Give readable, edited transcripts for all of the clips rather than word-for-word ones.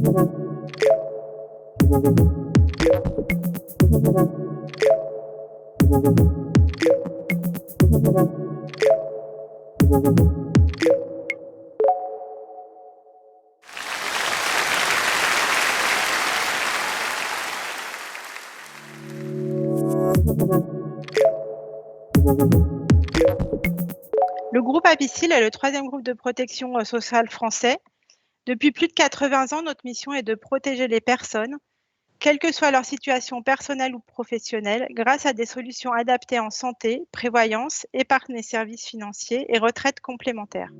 Le groupe Apicil est le troisième groupe de protection sociale français. Depuis plus de 80 ans, notre mission est de protéger les personnes, quelle que soit leur situation personnelle ou professionnelle, grâce à des solutions adaptées en santé, prévoyance, épargne et services financiers et retraite complémentaire.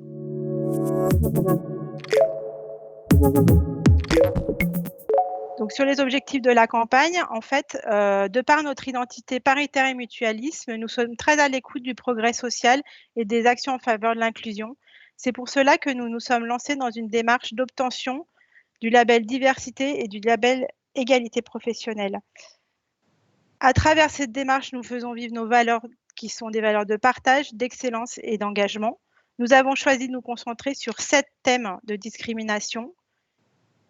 Donc, sur les objectifs de la campagne, en fait, de par notre identité paritaire et mutualisme, nous sommes très à l'écoute du progrès social et des actions en faveur de l'inclusion. C'est pour cela que nous nous sommes lancés dans une démarche d'obtention du label diversité et du label égalité professionnelle. À travers cette démarche, nous faisons vivre nos valeurs qui sont des valeurs de partage, d'excellence et d'engagement. Nous avons choisi de nous concentrer sur 7 thèmes de discrimination.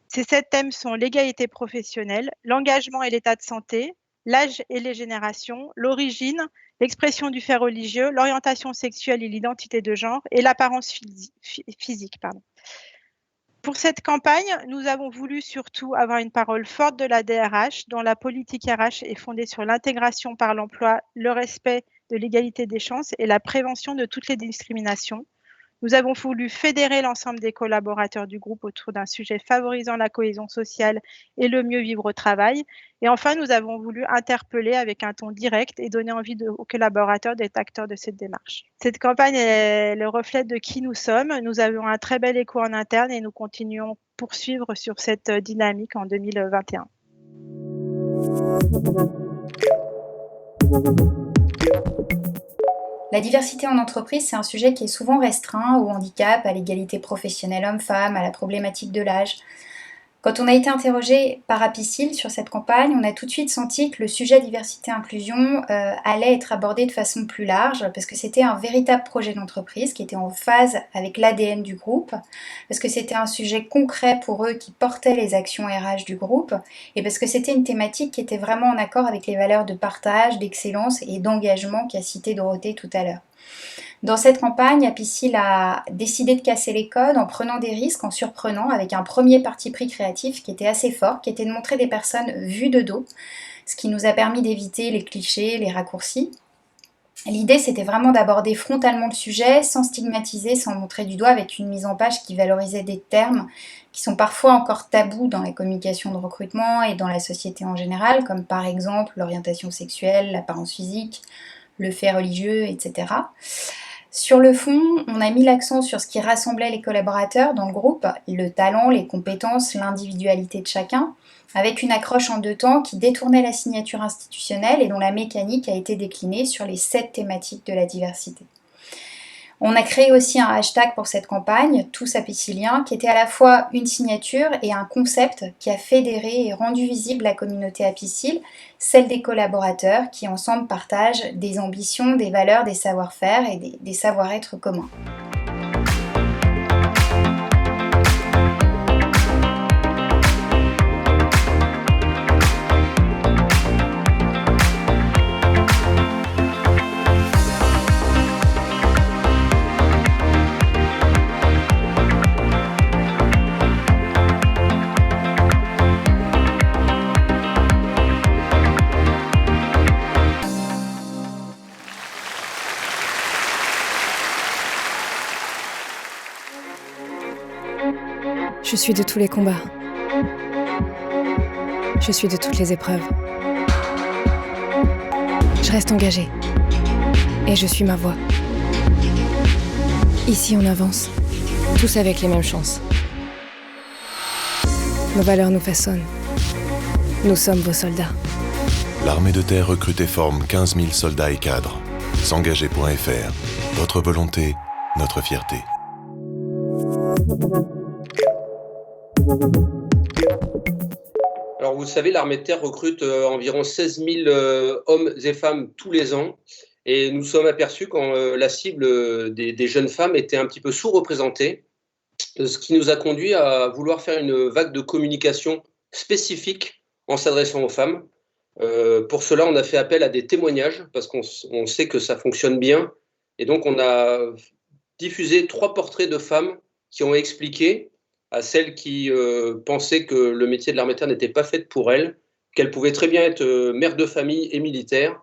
Ces 7 thèmes sont l'égalité professionnelle, l'engagement et l'état de santé, l'âge et les générations, l'origine, l'expression du fait religieux, l'orientation sexuelle et l'identité de genre et l'apparence physique. Pour cette campagne, nous avons voulu surtout avoir une parole forte de la DRH, dont la politique RH est fondée sur l'intégration par l'emploi, le respect de l'égalité des chances et la prévention de toutes les discriminations. Nous avons voulu fédérer l'ensemble des collaborateurs du groupe autour d'un sujet favorisant la cohésion sociale et le mieux vivre au travail. Et enfin, nous avons voulu interpeller avec un ton direct et donner envie aux collaborateurs d'être acteurs de cette démarche. Cette campagne est le reflet de qui nous sommes. Nous avons un très bel écho en interne et nous continuons à poursuivre sur cette dynamique en 2021. La diversité en entreprise, c'est un sujet qui est souvent restreint au handicap, à l'égalité professionnelle homme-femme, à la problématique de l'âge. Quand on a été interrogé par Apicil sur cette campagne, on a tout de suite senti que le sujet diversité-inclusion allait être abordé de façon plus large, parce que c'était un véritable projet d'entreprise qui était en phase avec l'ADN du groupe, parce que c'était un sujet concret pour eux qui portait les actions RH du groupe, et parce que c'était une thématique qui était vraiment en accord avec les valeurs de partage, d'excellence et d'engagement qu'a cité Dorothée tout à l'heure. Dans cette campagne, Apicil a décidé de casser les codes en prenant des risques, en surprenant, avec un premier parti pris créatif qui était assez fort, qui était de montrer des personnes vues de dos, ce qui nous a permis d'éviter les clichés, les raccourcis. L'idée, c'était vraiment d'aborder frontalement le sujet, sans stigmatiser, sans montrer du doigt, avec une mise en page qui valorisait des termes qui sont parfois encore tabous dans la communication de recrutement et dans la société en général, comme par exemple l'orientation sexuelle, l'apparence physique, le fait religieux, etc. Sur le fond, on a mis l'accent sur ce qui rassemblait les collaborateurs dans le groupe, le talent, les compétences, l'individualité de chacun, avec une accroche en 2 temps qui détournait la signature institutionnelle et dont la mécanique a été déclinée sur les 7 thématiques de la diversité. On a créé aussi un hashtag pour cette campagne, Tous Apiciliens, qui était à la fois une signature et un concept qui a fédéré et rendu visible la communauté Apicil, celle des collaborateurs qui ensemble partagent des ambitions, des valeurs, des savoir-faire et des savoir-être communs. Je suis de tous les combats. Je suis de toutes les épreuves. Je reste engagée. Et je suis ma voix. Ici, on avance. Tous avec les mêmes chances. Nos valeurs nous façonnent. Nous sommes vos soldats. L'armée de terre recrute et forme 15 000 soldats et cadres. S'engager.fr. Votre volonté, notre fierté. Alors, vous le savez, l'armée de terre recrute environ 16 000 hommes et femmes tous les ans. Et nous sommes aperçus quand la cible des jeunes femmes était un petit peu sous-représentée. ce qui nous a conduit à vouloir faire une vague de communication spécifique en s'adressant aux femmes. Pour cela, on a fait appel à des témoignages parce qu'on sait que ça fonctionne bien. Et donc, on a diffusé 3 portraits de femmes qui ont expliqué à celles qui pensaient que le métier de l'armée-de-terre n'était pas fait pour elles, qu'elles pouvaient très bien être mères de famille et militaires,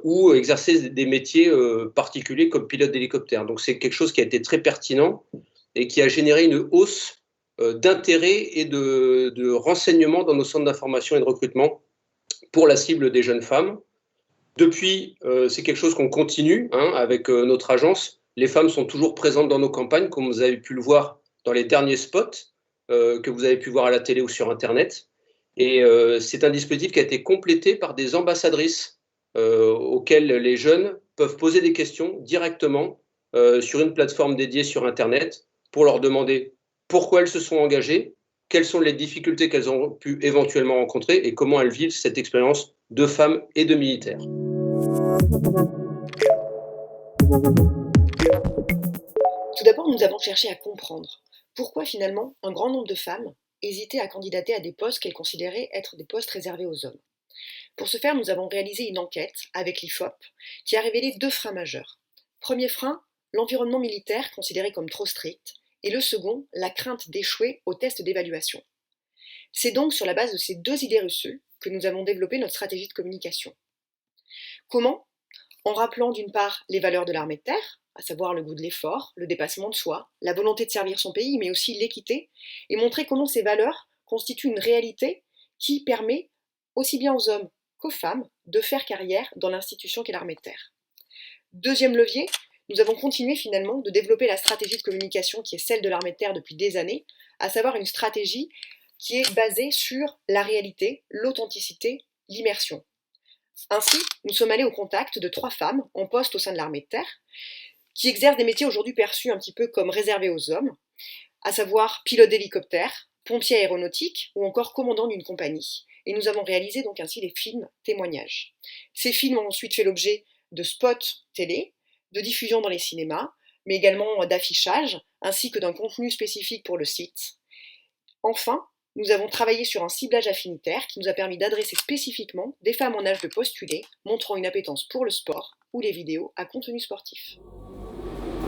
ou exercer des métiers particuliers comme pilote d'hélicoptère. Donc, c'est quelque chose qui a été très pertinent et qui a généré une hausse d'intérêt et de renseignements dans nos centres d'information et de recrutement pour la cible des jeunes femmes. Depuis, c'est quelque chose qu'on continue avec notre agence. Les femmes sont toujours présentes dans nos campagnes, comme vous avez pu le voir dans les derniers spots que vous avez pu voir à la télé ou sur Internet. Et c'est un dispositif qui a été complété par des ambassadrices auxquelles les jeunes peuvent poser des questions directement sur une plateforme dédiée sur Internet pour leur demander pourquoi elles se sont engagées, quelles sont les difficultés qu'elles ont pu éventuellement rencontrer et comment elles vivent cette expérience de femmes et de militaires. Tout d'abord, nous avons cherché à comprendre pourquoi finalement un grand nombre de femmes hésitaient à candidater à des postes qu'elles considéraient être des postes réservés aux hommes. Pour ce faire, nous avons réalisé une enquête avec l'IFOP qui a révélé 2 freins majeurs. Premier frein, l'environnement militaire considéré comme trop strict, et le second, la crainte d'échouer aux tests d'évaluation. C'est donc sur la base de ces 2 idées reçues que nous avons développé notre stratégie de communication. Comment ? En rappelant d'une part les valeurs de l'armée de terre, à savoir le goût de l'effort, le dépassement de soi, la volonté de servir son pays, mais aussi l'équité, et montrer comment ces valeurs constituent une réalité qui permet aussi bien aux hommes qu'aux femmes de faire carrière dans l'institution qu'est l'armée de terre. Deuxième levier, nous avons continué finalement de développer la stratégie de communication qui est celle de l'armée de terre depuis des années, à savoir une stratégie qui est basée sur la réalité, l'authenticité, l'immersion. Ainsi, nous sommes allés au contact de 3 femmes en poste au sein de l'armée de terre, qui exercent des métiers aujourd'hui perçus un petit peu comme réservés aux hommes, à savoir pilote d'hélicoptère, pompier aéronautique ou encore commandant d'une compagnie. Et nous avons réalisé donc ainsi des films témoignages. Ces films ont ensuite fait l'objet de spots télé, de diffusion dans les cinémas, mais également d'affichage, ainsi que d'un contenu spécifique pour le site. Enfin, nous avons travaillé sur un ciblage affinitaire qui nous a permis d'adresser spécifiquement des femmes en âge de postuler, montrant une appétence pour le sport ou les vidéos à contenu sportif.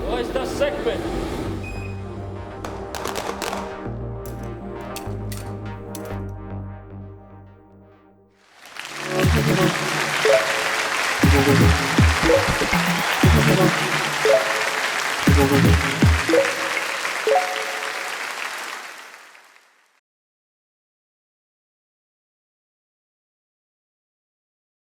Il reste un segment. Thank you.